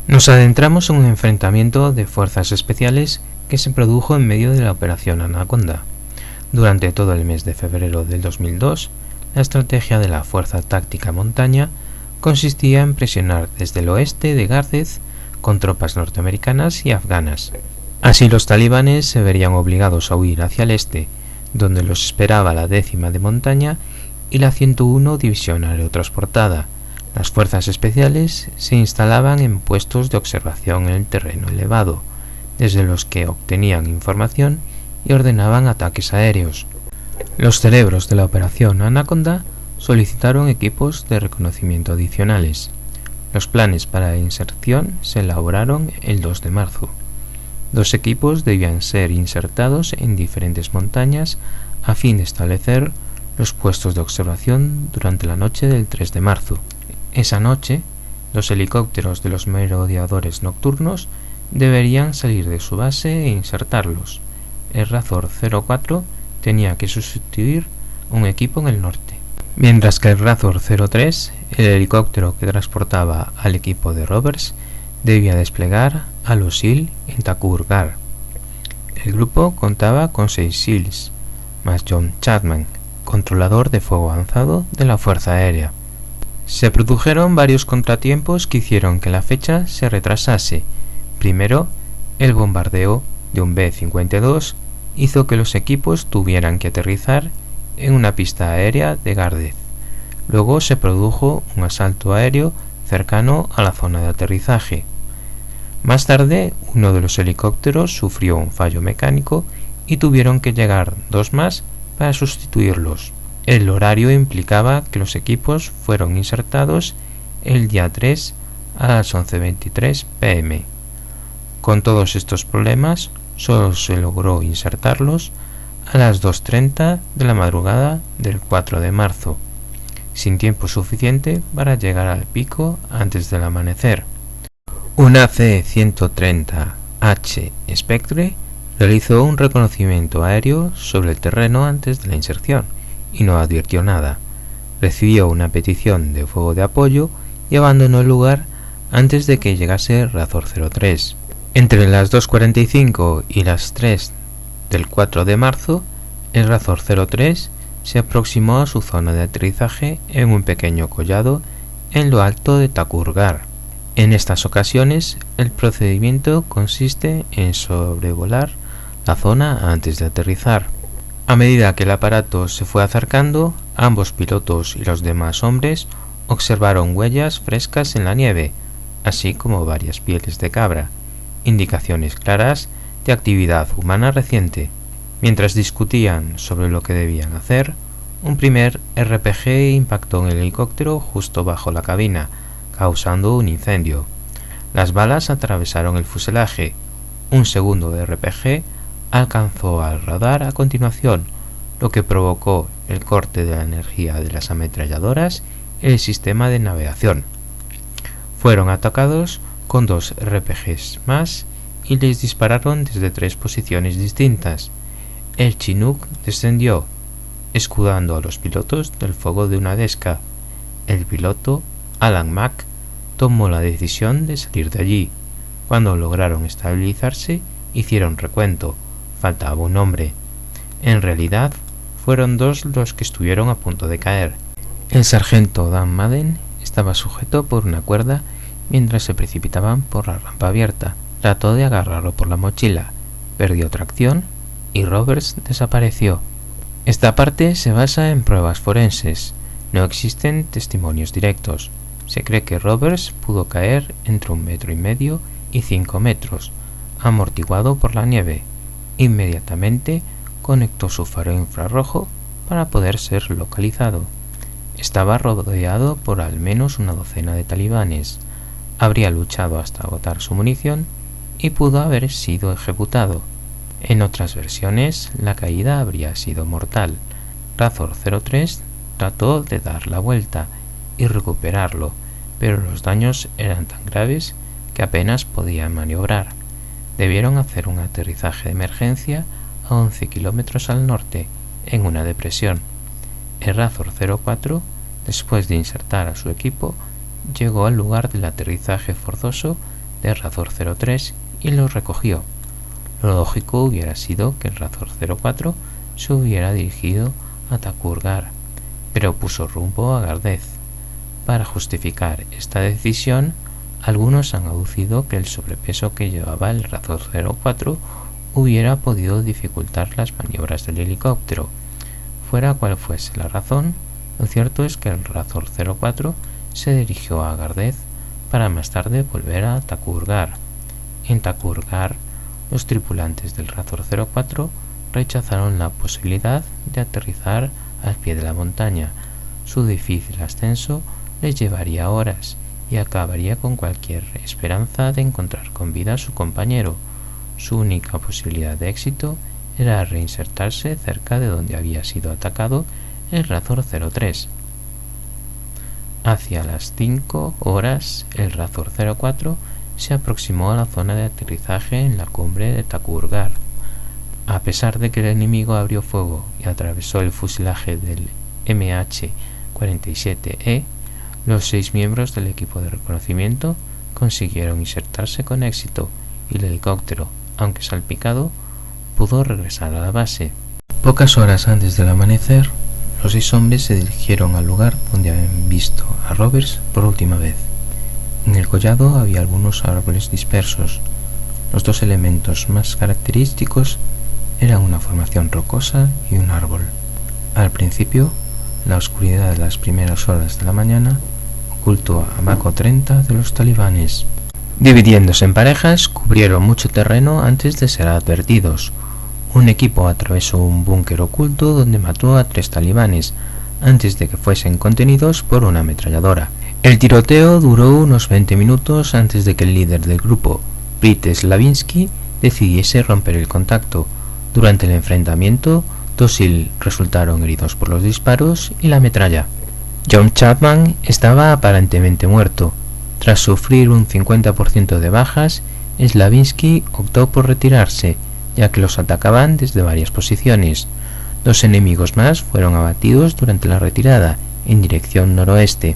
Nos adentramos en un enfrentamiento de fuerzas especiales que se produjo en medio de la Operación Anaconda. Durante todo el mes de febrero del 2002, la estrategia de la Fuerza Táctica Montaña consistía en presionar desde el oeste de Gardez con tropas norteamericanas y afganas. Así los talibanes se verían obligados a huir hacia el este, donde los esperaba la 10ª de montaña y la 101 División Aerotransportada. Las fuerzas especiales se instalaban en puestos de observación en el terreno elevado, desde los que obtenían información y ordenaban ataques aéreos. Los cerebros de la Operación Anaconda solicitaron equipos de reconocimiento adicionales. Los planes para la inserción se elaboraron el 2 de marzo. 2 equipos debían ser insertados en diferentes montañas a fin de establecer los puestos de observación durante la noche del 3 de marzo. Esa noche, los helicópteros de los merodeadores nocturnos deberían salir de su base e insertarlos. El Razor 04 tenía que sustituir un equipo en el norte, mientras que el Razor 03, el helicóptero que transportaba al equipo de Roberts, debía desplegar a los SEAL en Thakur-Ghar. El grupo contaba con 6 SEALs, más John Chapman, controlador de fuego avanzado de la Fuerza Aérea. Se produjeron varios contratiempos que hicieron que la fecha se retrasase. Primero, el bombardeo de un B-52 hizo que los equipos tuvieran que aterrizar en una pista aérea de Gardez. Luego se produjo un asalto aéreo cercano a la zona de aterrizaje. Más tarde, uno de los helicópteros sufrió un fallo mecánico y tuvieron que llegar 2 más para sustituirlos. El horario implicaba que los equipos fueron insertados el día 3 a las 11:23 p.m. Con todos estos problemas, solo se logró insertarlos a las 2:30 de la madrugada del 4 de marzo, sin tiempo suficiente para llegar al pico antes del amanecer. Una C-130H Spectre realizó un reconocimiento aéreo sobre el terreno antes de la inserción y no advirtió nada. Recibió una petición de fuego de apoyo y abandonó el lugar antes de que llegase Razor 03. Entre las 2:45 y las 3 del 4 de marzo, el Razor 03 se aproximó a su zona de aterrizaje en un pequeño collado en lo alto de Thakur-Ghar. En estas ocasiones, el procedimiento consiste en sobrevolar la zona antes de aterrizar. A medida que el aparato se fue acercando, ambos pilotos y los demás hombres observaron huellas frescas en la nieve, así como varias pieles de cabra, indicaciones claras de actividad humana reciente. Mientras discutían sobre lo que debían hacer, un primer RPG impactó en el helicóptero justo bajo la cabina, causando un incendio. Las balas atravesaron el fuselaje. Un segundo de RPG alcanzó al radar a continuación, lo que provocó el corte de la energía de las ametralladoras y el sistema de navegación. Fueron atacados con 2 RPGs más y les dispararon desde 3 posiciones distintas. El Chinook descendió, escudando a los pilotos del fuego de una desca. El piloto, Alan Mack, tomó la decisión de salir de allí. Cuando lograron estabilizarse, hicieron recuento. Faltaba un hombre. En realidad, fueron 2 los que estuvieron a punto de caer. El sargento Dan Madden estaba sujeto por una cuerda mientras se precipitaban por la rampa abierta. Trató de agarrarlo por la mochila, perdió tracción y Roberts desapareció. Esta parte se basa en pruebas forenses. No existen testimonios directos. Se cree que Roberts pudo caer entre 1,5 metros y 5 metros, amortiguado por la nieve. Inmediatamente conectó su faro infrarrojo para poder ser localizado. Estaba rodeado por al menos una docena de talibanes. Habría luchado hasta agotar su munición y pudo haber sido ejecutado. En otras versiones, la caída habría sido mortal. Razor 03 trató de dar la vuelta y recuperarlo, pero los daños eran tan graves que apenas podían maniobrar. Debieron hacer un aterrizaje de emergencia a 11 kilómetros al norte, en una depresión. El Razor 04, después de insertar a su equipo, llegó al lugar del aterrizaje forzoso de Razor 03 y los recogió. Lo lógico hubiera sido que el Razor 04 se hubiera dirigido a Thakurgar, pero puso rumbo a Gardez. Para justificar esta decisión, algunos han aducido que el sobrepeso que llevaba el Razor 04 hubiera podido dificultar las maniobras del helicóptero. Fuera cual fuese la razón, lo cierto es que el Razor 04 se dirigió a Gardez para más tarde volver a Thakurgar. En Thakurgar, los tripulantes del Razor 04 rechazaron la posibilidad de aterrizar al pie de la montaña. Su difícil ascenso les llevaría horas y acabaría con cualquier esperanza de encontrar con vida a su compañero. Su única posibilidad de éxito era reinsertarse cerca de donde había sido atacado el Razor 03. Hacia las 5 horas, el Razor 04 se aproximó a la zona de aterrizaje en la cumbre de Thakurgar. A pesar de que el enemigo abrió fuego y atravesó el fuselaje del MH-47E, los 6 miembros del equipo de reconocimiento consiguieron insertarse con éxito y el helicóptero, aunque salpicado, pudo regresar a la base. Pocas horas antes del amanecer, los 6 hombres se dirigieron al lugar donde habían visto a Roberts por última vez. En el collado había algunos árboles dispersos. Los 2 elementos más característicos eran una formación rocosa y un árbol. Al principio, la oscuridad de las primeras horas de la mañana ocultó a Mako 30 de los talibanes. Dividiéndose en parejas, cubrieron mucho terreno antes de ser advertidos. Un equipo atravesó un búnker oculto donde mató a 3 talibanes antes de que fuesen contenidos por una ametralladora. El tiroteo duró unos 20 minutos antes de que el líder del grupo, Pete Slavinsky, decidiese romper el contacto. Durante el enfrentamiento, 2 SEAL resultaron heridos por los disparos y la metralla. John Chapman estaba aparentemente muerto. Tras sufrir un 50% de bajas, Slavinsky optó por retirarse, ya que los atacaban desde varias posiciones. 2 enemigos más fueron abatidos durante la retirada, en dirección noroeste.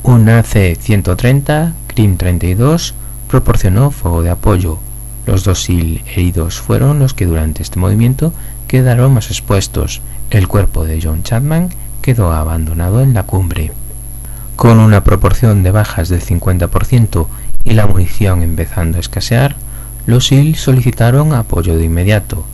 Un AC-130 Krim 32 proporcionó fuego de apoyo. Los 2 SEAL heridos fueron los que durante este movimiento quedaron más expuestos. El cuerpo de John Chapman quedó abandonado en la cumbre. Con una proporción de bajas del 50% y la munición empezando a escasear, los SEAL solicitaron apoyo de inmediato.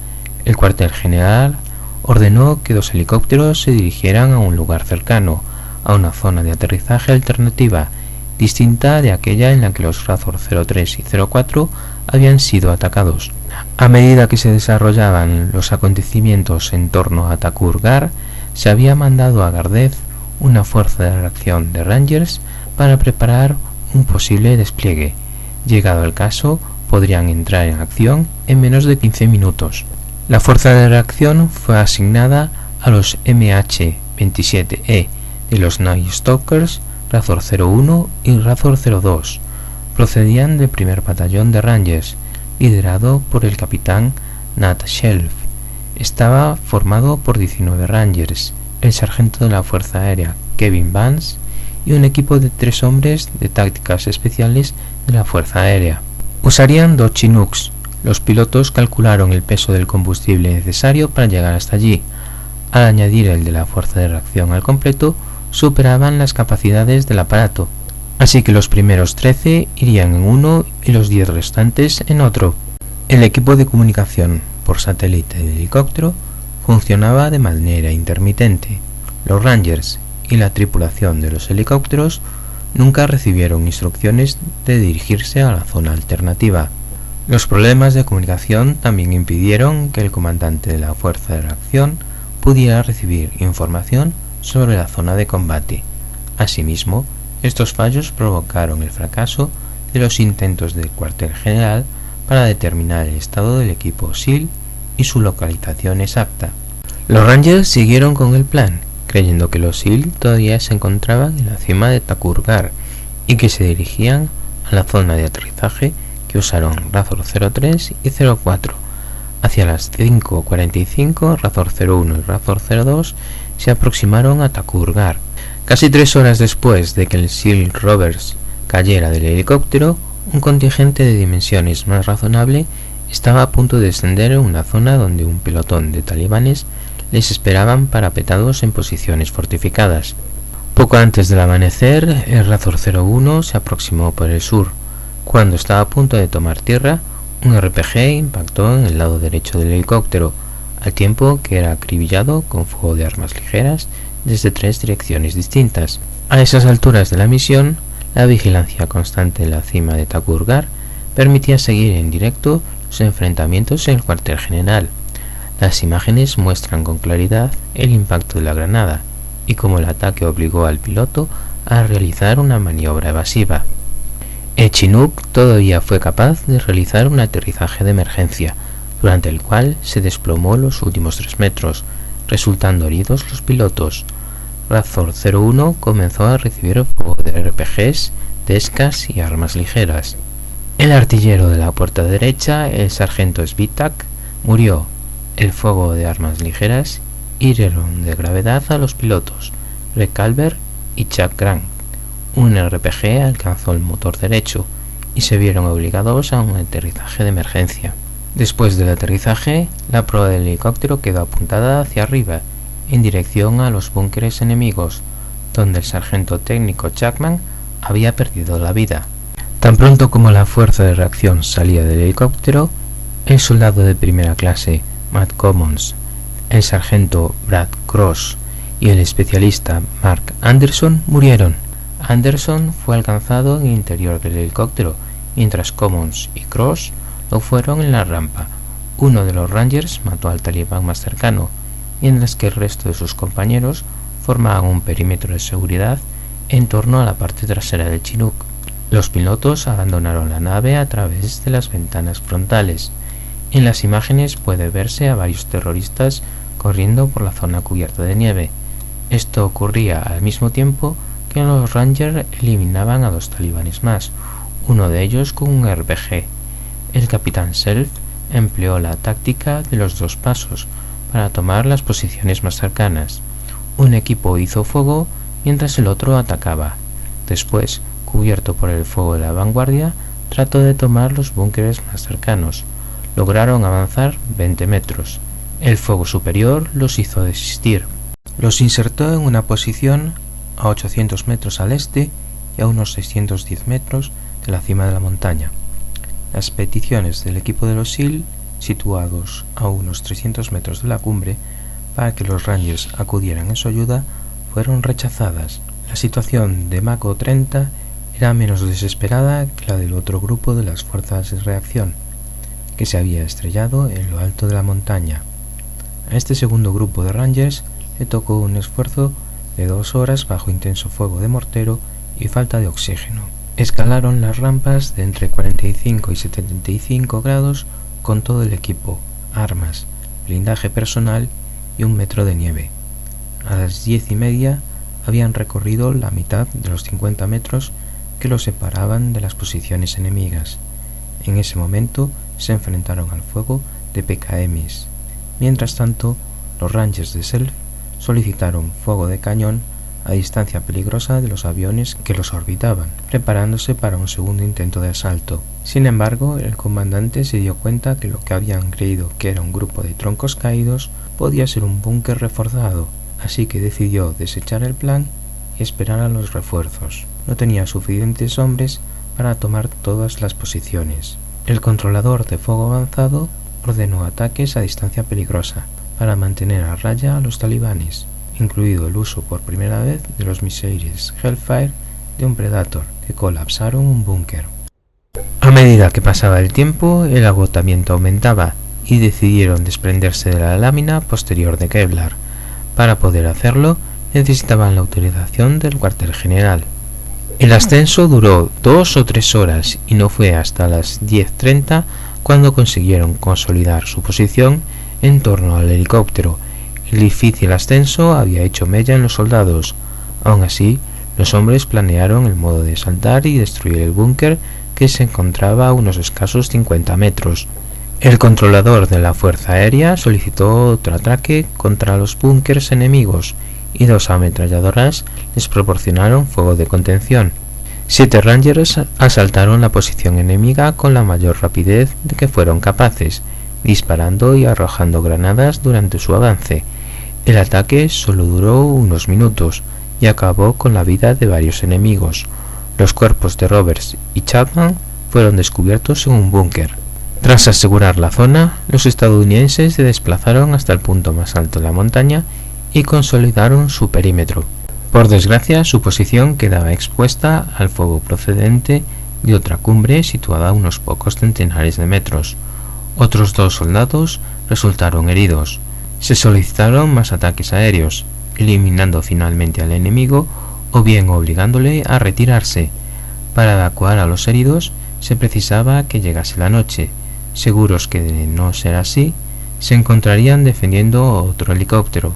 El cuartel general ordenó que 2 helicópteros se dirigieran a un lugar cercano, a una zona de aterrizaje alternativa, distinta de aquella en la que los Razor 03 y 04 habían sido atacados. A medida que se desarrollaban los acontecimientos en torno a Thakurgar, se había mandado a Gardez una fuerza de reacción de Rangers para preparar un posible despliegue. Llegado el caso, podrían entrar en acción en menos de 15 minutos. La fuerza de reacción fue asignada a los MH-27E de los Night Stalkers, Razor 01 y Razor 02. Procedían del primer batallón de Rangers, liderado por el capitán Nat Shelf. Estaba formado por 19 Rangers, el sargento de la Fuerza Aérea Kevin Vance y un equipo de 3 hombres de tácticas especiales de la Fuerza Aérea. Usarían 2 Chinooks. Los pilotos calcularon el peso del combustible necesario para llegar hasta allí. Al añadir el de la fuerza de reacción al completo, superaban las capacidades del aparato, así que los primeros 13 irían en uno y los 10 restantes en otro. El equipo de comunicación por satélite del helicóptero funcionaba de manera intermitente. Los Rangers y la tripulación de los helicópteros nunca recibieron instrucciones de dirigirse a la zona alternativa. Los problemas de comunicación también impidieron que el comandante de la fuerza de reacción pudiera recibir información sobre la zona de combate. Asimismo, estos fallos provocaron el fracaso de los intentos del cuartel general para determinar el estado del equipo SEAL y su localización exacta. Los Rangers siguieron con el plan, creyendo que los SEAL todavía se encontraban en la cima de Thakurgar y que se dirigían a la zona de aterrizaje que usaron Razor 03 y 04. Hacia las 5:45, Razor 01 y Razor 02 se aproximaron a Thakurgar. Casi 3 horas después de que el SEAL Roberts cayera del helicóptero, Un contingente de dimensiones más razonable estaba a punto de descender en una zona donde un pelotón de talibanes les esperaban parapetados en posiciones fortificadas. Poco antes del amanecer, el Razor 01 se aproximó por el sur. Cuando estaba a punto de tomar tierra, un RPG impactó en el lado derecho del helicóptero, al tiempo que era acribillado con fuego de armas ligeras desde 3 direcciones distintas. A esas alturas de la misión, la vigilancia constante en la cima de Takurgar permitía seguir en directo los enfrentamientos en el cuartel general. Las imágenes muestran con claridad el impacto de la granada y cómo el ataque obligó al piloto a realizar una maniobra evasiva. El Chinook todavía fue capaz de realizar un aterrizaje de emergencia, durante el cual se desplomó los últimos 3 metros, resultando heridos los pilotos. Razor 01 comenzó a recibir fuego de RPGs, descas y armas ligeras. El artillero de la puerta derecha, el sargento Svitak, murió. El fuego de armas ligeras hirieron de gravedad a los pilotos Greg Calvert y Chuck Grant. Un RPG alcanzó el motor derecho y se vieron obligados a un aterrizaje de emergencia. Después del aterrizaje, la proa del helicóptero quedó apuntada hacia arriba, en dirección a los búnkeres enemigos, donde el sargento técnico Chapman había perdido la vida. Tan pronto como la fuerza de reacción salía del helicóptero, el soldado de primera clase Matt Commons, el sargento Brad Cross y el especialista Mark Anderson murieron. Anderson fue alcanzado en el interior del helicóptero, mientras Commons y Cross lo fueron en la rampa. Uno de los Rangers mató al talibán más cercano, mientras que el resto de sus compañeros formaban un perímetro de seguridad en torno a la parte trasera del Chinook. Los pilotos abandonaron la nave a través de las ventanas frontales. En las imágenes puede verse a varios terroristas corriendo por la zona cubierta de nieve. Esto ocurría al mismo tiempo que los Rangers eliminaban a 2 talibanes más, uno de ellos con un RPG. El capitán Self empleó la táctica de los 2 pasos para tomar las posiciones más cercanas. Un equipo hizo fuego mientras el otro atacaba. Después, cubierto por el fuego de la vanguardia, trató de tomar los búnkeres más cercanos. Lograron avanzar 20 metros. El fuego superior los hizo desistir. Los insertó en una posición a 800 metros al este y a unos 610 metros de la cima de la montaña. Las peticiones del equipo de los SEAL, situados a unos 300 metros de la cumbre, para que los Rangers acudieran en su ayuda, fueron rechazadas. La situación de Mako 30 era menos desesperada que la del otro grupo de las fuerzas de reacción, que se había estrellado en lo alto de la montaña. A este segundo grupo de Rangers le tocó un esfuerzo de 2 horas bajo intenso fuego de mortero y falta de oxígeno. Escalaron las rampas de entre 45 y 75 grados con todo el equipo, armas, blindaje personal y 1 metro de nieve. A las 10:30 habían recorrido la mitad de los 50 metros que los separaban de las posiciones enemigas. En ese momento se enfrentaron al fuego de PKMs. Mientras tanto, los Rangers de Self solicitaron fuego de cañón a distancia peligrosa de los aviones que los orbitaban, preparándose para un segundo intento de asalto. Sin embargo, el comandante se dio cuenta que lo que habían creído que era un grupo de troncos caídos podía ser un búnker reforzado, así que decidió desechar el plan y esperar a los refuerzos. No tenía suficientes hombres para tomar todas las posiciones. El controlador de fuego avanzado ordenó ataques a distancia peligrosa para mantener a raya a los talibanes, incluido el uso por primera vez de los misiles Hellfire de un Predator, que colapsaron un búnker. A medida que pasaba el tiempo, el agotamiento aumentaba y decidieron desprenderse de la lámina posterior de Kevlar. Para poder hacerlo, necesitaban la autorización del cuartel general. El ascenso duró 2 o 3 horas y no fue hasta las 10:30 cuando consiguieron consolidar su posición en torno al helicóptero. El difícil ascenso había hecho mella en los soldados. Aún así, los hombres planearon el modo de saltar y destruir el búnker, que se encontraba a unos escasos 50 metros. El controlador de la Fuerza Aérea solicitó otro ataque contra los búnkers enemigos y 2 ametralladoras les proporcionaron fuego de contención. 7 Rangers asaltaron la posición enemiga con la mayor rapidez de que fueron capaces, disparando y arrojando granadas durante su avance. El ataque solo duró unos minutos y acabó con la vida de varios enemigos. Los cuerpos de Roberts y Chapman fueron descubiertos en un búnker. Tras asegurar la zona, los estadounidenses se desplazaron hasta el punto más alto de la montaña y consolidaron su perímetro. Por desgracia, su posición quedaba expuesta al fuego procedente de otra cumbre situada a unos pocos centenares de metros. Otros 2 soldados resultaron heridos. Se solicitaron más ataques aéreos, eliminando finalmente al enemigo o bien obligándole a retirarse. Para evacuar a los heridos se precisaba que llegase la noche. Seguros que de no ser así, se encontrarían defendiendo otro helicóptero.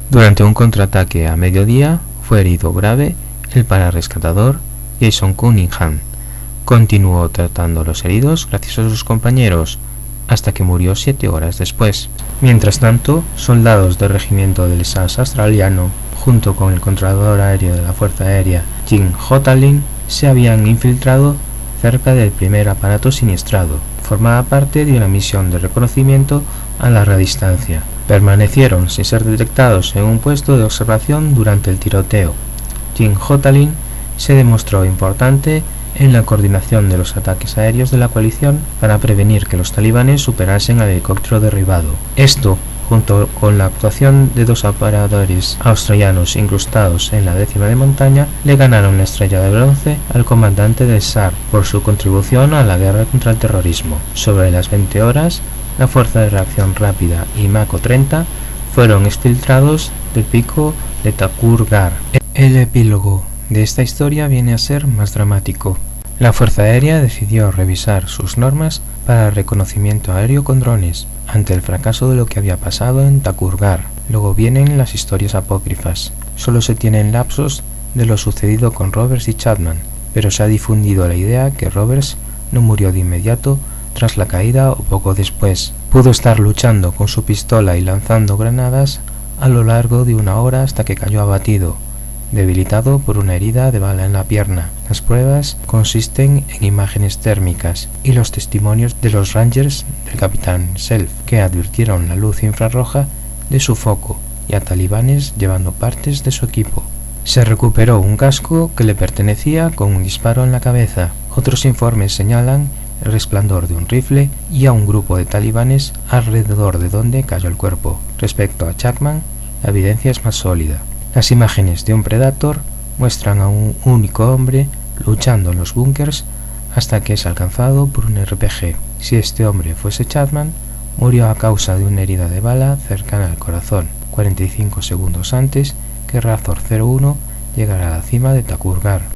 Durante un contraataque a mediodía fue herido grave el pararescatador Jason Cunningham. Continuó tratando a los heridos gracias a sus compañeros, hasta que murió 7 horas después. Mientras tanto, soldados del regimiento del SAS australiano, junto con el controlador aéreo de la Fuerza Aérea Jim Hotterling, se habían infiltrado cerca del primer aparato siniestrado. Formaba parte de una misión de reconocimiento a larga distancia. Permanecieron sin ser detectados en un puesto de observación durante el tiroteo. Jim Hotterling se demostró importante en la coordinación de los ataques aéreos de la coalición para prevenir que los talibanes superasen al helicóptero derribado. Esto, junto con la actuación de 2 operadores australianos incrustados en la 10ª de montaña, le ganaron la estrella de bronce al comandante del SAR por su contribución a la guerra contra el terrorismo. Sobre las 20 horas, la Fuerza de Reacción Rápida y Mako 30 fueron exfiltrados del pico de Thakur Ghar. El epílogo de esta historia viene a ser más dramático. La Fuerza Aérea decidió revisar sus normas para el reconocimiento aéreo con drones, ante el fracaso de lo que había pasado en Thakur Ghar. Luego vienen las historias apócrifas. Solo se tienen lapsos de lo sucedido con Roberts y Chapman, pero se ha difundido la idea que Roberts no murió de inmediato tras la caída o poco después. Pudo estar luchando con su pistola y lanzando granadas a lo largo de 1 hora hasta que cayó abatido, debilitado por una herida de bala en la pierna. Las pruebas consisten en imágenes térmicas y los testimonios de los Rangers del capitán Self, que advirtieron la luz infrarroja de su foco y a talibanes llevando partes de su equipo. Se recuperó un casco que le pertenecía con un disparo en la cabeza. Otros informes señalan el resplandor de un rifle y a un grupo de talibanes alrededor de donde cayó el cuerpo. Respecto a Chapman, la evidencia es más sólida. Las imágenes de un Predator muestran a un único hombre luchando en los búnkers hasta que es alcanzado por un RPG. Si este hombre fuese Chapman, murió a causa de una herida de bala cercana al corazón, 45 segundos antes que Razor 01 llegara a la cima de Thakur Ghar.